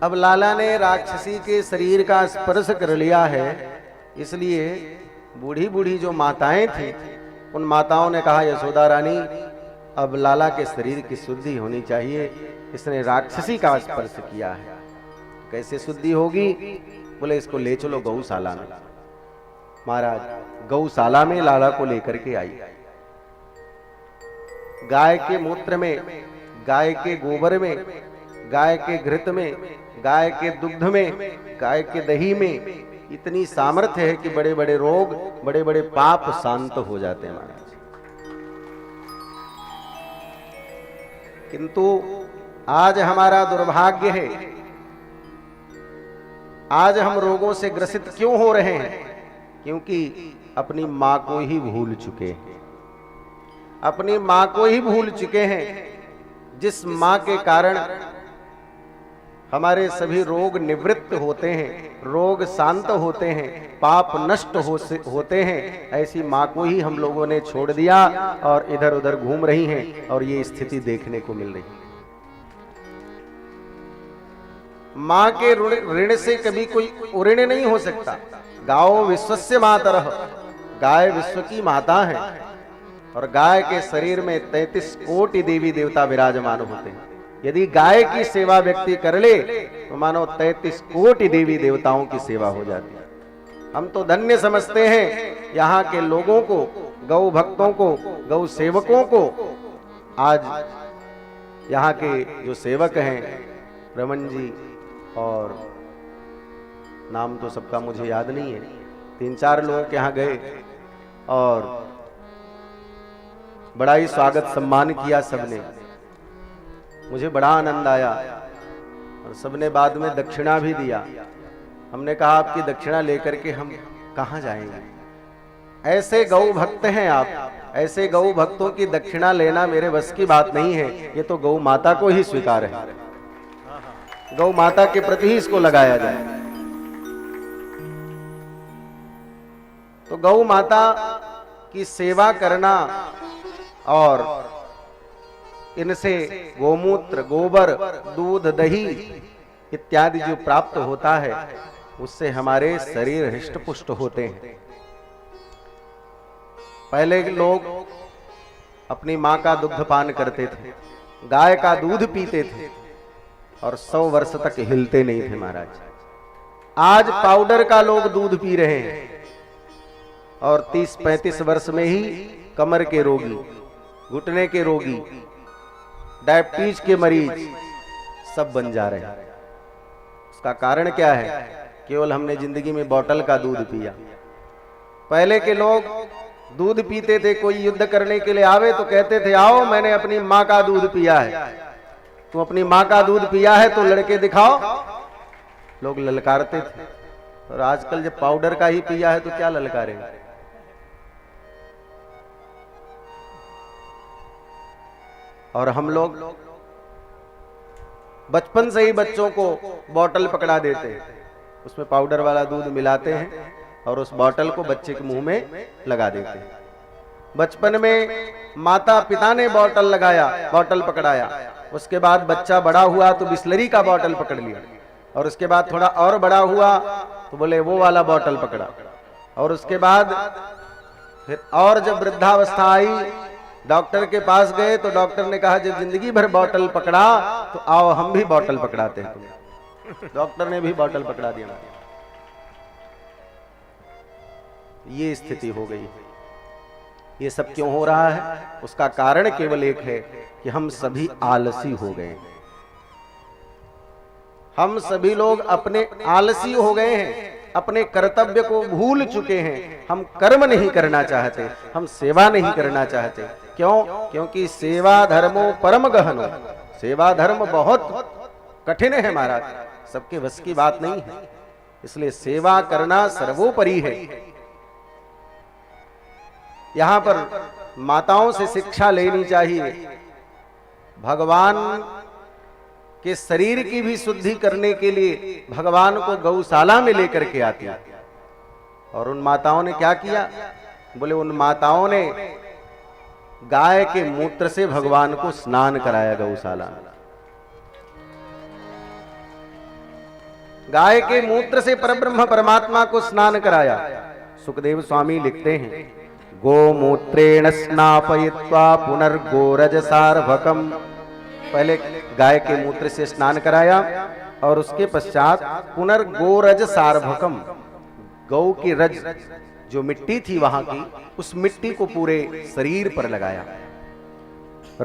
अब लाला ने राक्षसी के शरीर का स्पर्श कर लिया है, इसलिए बूढ़ी बूढ़ी जो माताएं थी उन माताओं ने कहा, यशोदा रानी अब लाला के शरीर की शुद्धि होनी चाहिए, इसने राक्षसी का स्पर्श किया है। कैसे शुद्धि होगी? बोले इसको ले चलो गौशाला में। महाराज गौशाला में लाला को लेकर के आई। गाय के मूत्र में, गाय के गोबर में, गाय के घृत में, गाय के दुग्ध में, गाय के दही में इतनी सामर्थ्य है कि बड़े बड़े रोग, बड़े बड़े पाप शांत हो जाते हैं महाराज। किंतु आज हमारा दुर्भाग्य है, आज हम रोगों से ग्रसित क्यों हो रहे हैं? क्योंकि अपनी मां को ही भूल चुके हैं, अपनी मां को ही भूल चुके हैं, जिस मां के कारण हमारे सभी रोग निवृत्त होते हैं, रोग शांत होते हैं, पाप नष्ट होते हैं। ऐसी मां को ही हम लोगों ने छोड़ दिया और इधर उधर घूम रही हैं और ये स्थिति देखने को मिल रही है। मां के ऋण से कभी कोई उऋण नहीं हो सकता। गाओ विश्वस्य मातरः, गाय विश्व की माता है और गाय के शरीर में 33 कोटि देवी देवता विराजमान होते हैं। यदि गाय की सेवा व्यक्ति कर ले तो मानो 33 कोटि देवी देवताओं की सेवा हो जाती है। हम तो धन्य समझते हैं यहाँ के लोगों को, गौ भक्तों को, गौ सेवकों को। आज यहाँ के जो सेवक हैं रमन जी, और नाम तो सबका मुझे याद नहीं है, 3-4 लोगों के यहाँ गए और बड़ा ही स्वागत सम्मान किया सबने। मुझे बड़ा आनंद आया और सबने बाद में दक्षिणा भी दिया। हमने कहा आपकी दक्षिणा लेकर के हम कहां जाएंगे? ऐसे गौ भक्त हैं आप, ऐसे गौ भक्तों की दक्षिणा लेना मेरे बस की बात नहीं है। ये तो गौ माता को ही स्वीकार है, गौ माता के प्रति ही इसको लगाया जाए। तो गौ माता की सेवा करना और इनसे गोमूत्र, गोबर, दूध, दही इत्यादि जो प्राप्त होता है उससे हमारे शरीर हृष्ट पुष्ट होते हैं। पहले लोग अपनी मां का दुग्ध पान करते थे, गाय का दूध पीते थे और 100 वर्ष तक हिलते नहीं थे महाराज। आज पाउडर का लोग दूध पी रहे हैं और 30-35 वर्ष में ही कमर के रोगी, घुटने के रोगी, डायबिटीज के मरीज सब बन जा रहे हैं। उसका कारण क्या है? केवल हमने जिंदगी में बोतल का दूध पिया। पहले के लोग दूध पीते थे, कोई युद्ध करने के लिए आवे तो कहते थे आओ मैंने अपनी मां का दूध पिया है। तुम अपनी मां का दूध पिया है तो लड़के दिखाओ, लोग ललकारते थे। और आजकल जब पाउडर का ही पिया है तो क्या ललकारेंगे? और हम लोग बचपन से ही बच्चों को बोतल पकड़ा देते हैं, उसमें पाउडर वाला दूध मिलाते हैं और उस बोतल को बच्चे के मुंह में लगा देते हैं। बचपन में माता पिता ने बोतल लगाया, बोतल पकड़ाया, उसके बाद बच्चा बड़ा हुआ तो बिस्लरी का बोतल पकड़ लिया और उसके बाद थोड़ा और बड़ा हुआ तो बोले वो वाला बोतल पकड़ा। और उसके बाद फिर और जब वृद्धावस्था आई, डॉक्टर के पास गए तो डॉक्टर ने कहा जब जिंदगी भर बोतल पकड़ा तो आओ हम भी बोतल पकड़ाते हैं तुम्हें। डॉक्टर ने भी बोतल पकड़ा दिया। ये स्थिति हो गई। ये सब क्यों हो रहा है? उसका कारण केवल एक है कि हम सभी आलसी हो गए। हम सभी लोग अपने आलसी हो गए हैं, अपने कर्तव्य को भूल चुके हैं। हम कर्म नहीं करना चाहते, हम सेवा नहीं करना चाहते। क्यों? क्योंकि सेवा धर्मो परम गहनो, सेवा धर्म बहुत कठिन है महाराज, सबके बस की बात नहीं है। इसलिए सेवा करना सर्वोपरि है। यहां पर माताओं से शिक्षा लेनी चाहिए। भगवान के शरीर की भी शुद्धि करने के लिए भगवान को गौशाला में लेकर के आती है। और उन माताओं ने क्या किया? बोले उन माताओं ने गाय के मूत्र से भगवान को स्नान कराया गौशाला में। गाय के मूत्र से परब्रह्म परमात्मा को स्नान कराया। सुखदेव स्वामी लिखते हैं, गोमूत्रेण स्नापयित्वा पुनर्गोरज सार्वकम। पहले गाय के मूत्र से स्नान कराया और उसके पश्चात पुनर्गोरज सार्वकम, गौ की रज जो मिट्टी थी वहां की, उस मिट्टी को पूरे शरीर पर लगाया।